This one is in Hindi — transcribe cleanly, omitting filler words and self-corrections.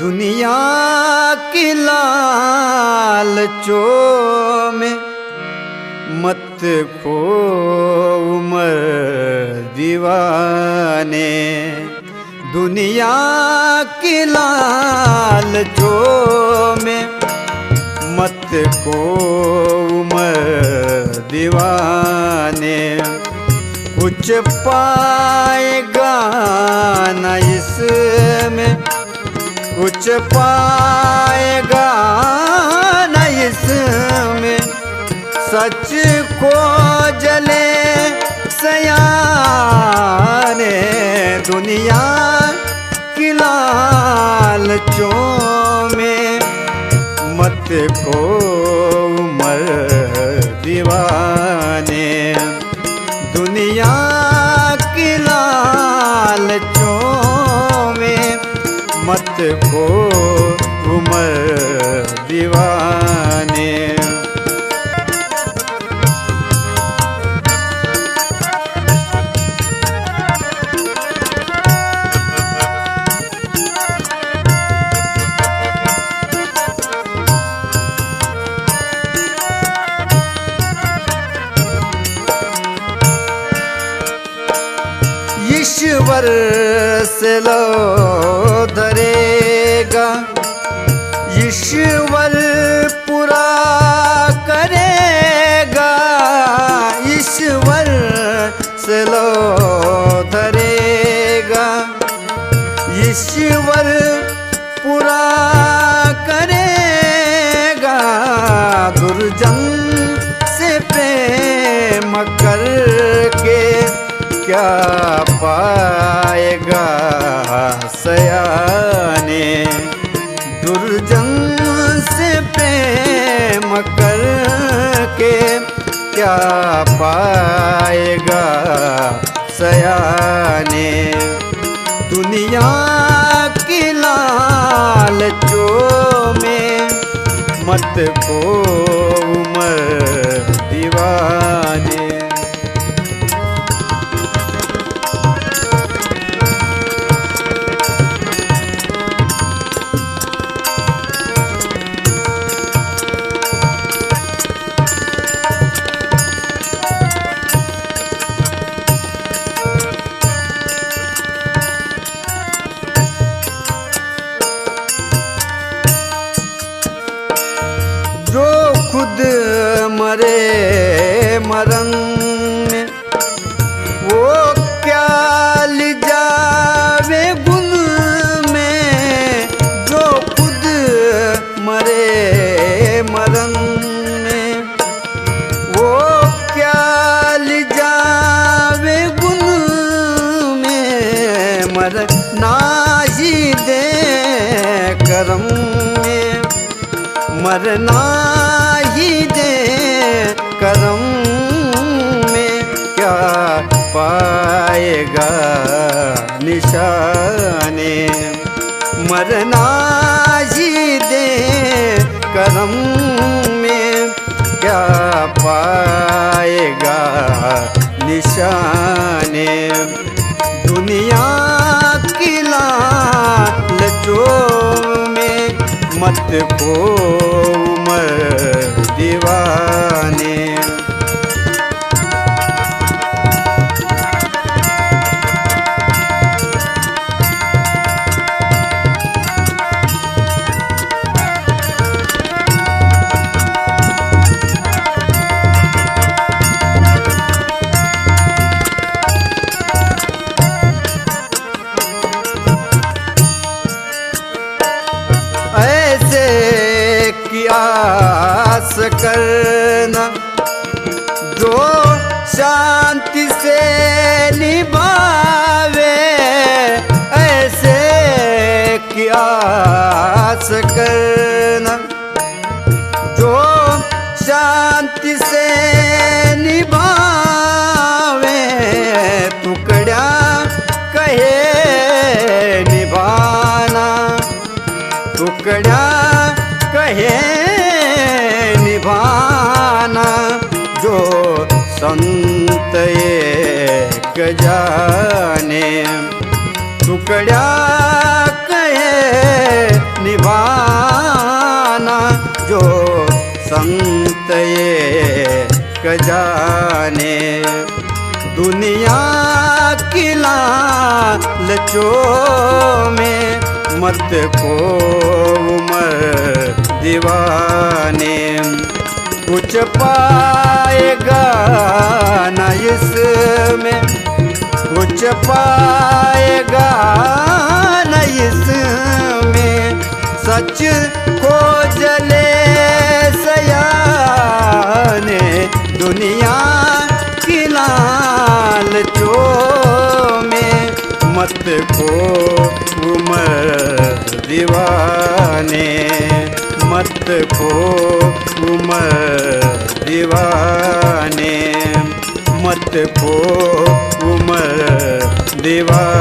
दुनिया की लालचों में मत खो उमर दीवाने। दुनिया की लालचों में मत खो उमर दीवाने। कुछ पाएगा न इसमें, कुछ पाएगा न इसमें, सच को जले सयाने। दुनिया की लालचों में मत खो उमर दीवाने। दुनिया की लालचों में मत खो उमर दीवाने। ईश्वर से लो धरेगा, ईश्वर पूरा करेगा। ईश्वर से लो धरेगा, ईश्वर पूरा करेगा। दुर्जन से प्रेम करके क्या पाएगा सयाने। दुर्जन से प्रेम करके क्या पाएगा सयाने। दुनिया की लालचों में मत खो उमर दीवाने। जो खुद मरे मरण में, वो क्या ले जावे गुन में। जो खुद मरे मरण में, वो क्या ले जावे गुन में। मरना ही दे करम में, मरना ही दे करम में। क्या पाएगा निशाने। मरना ही दे करम में, क्या पाएगा निशाने। दुनिया की लालचों में मत खो उमर दीवाने। ऐसे की आस करना शांति से निभावे ऐसे की आस करना। जो शांति से निभावे टुकड़ा कहे निभाना, टुकड़ा कहे निभाना। जो संत एक जाने टुकड़ा कहे निभाना। जो संत एक जाने दुनिया की लालचों में मत को उमर दीवाने। कुछ पाएगा न इसमें, कुछ पाएगा न इसमें। सच खोज ले सयाने दुनिया की लालचों में मत को उमर दीवाने, मत को उमर दीवाने, मत को उमर दीवाने।